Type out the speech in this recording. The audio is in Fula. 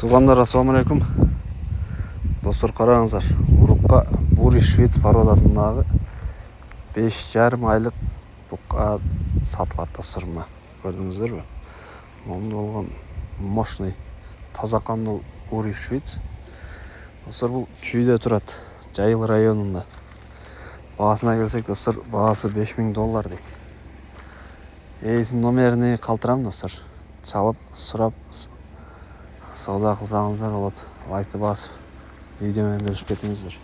Туғандар, ассалаумалейкум. Достар, қараңыздар. Урукка Бури Швец породасындағы 5,5 айлық бұққа сатылады достар. Көрдіңіздер бе? Оның олған мощный таза қанды Бури Швец. Достар, бұл Чүйде тұрады, Жайыл районында. Бағасына келсек, достар, бағасы $5,000 дейді. Ейсін номеріне қалтырам, достар. Çalып, сұрап, сауда қылсаңыздар болады. Лайкты басып, видеомен бөлісіп кетіңіздер.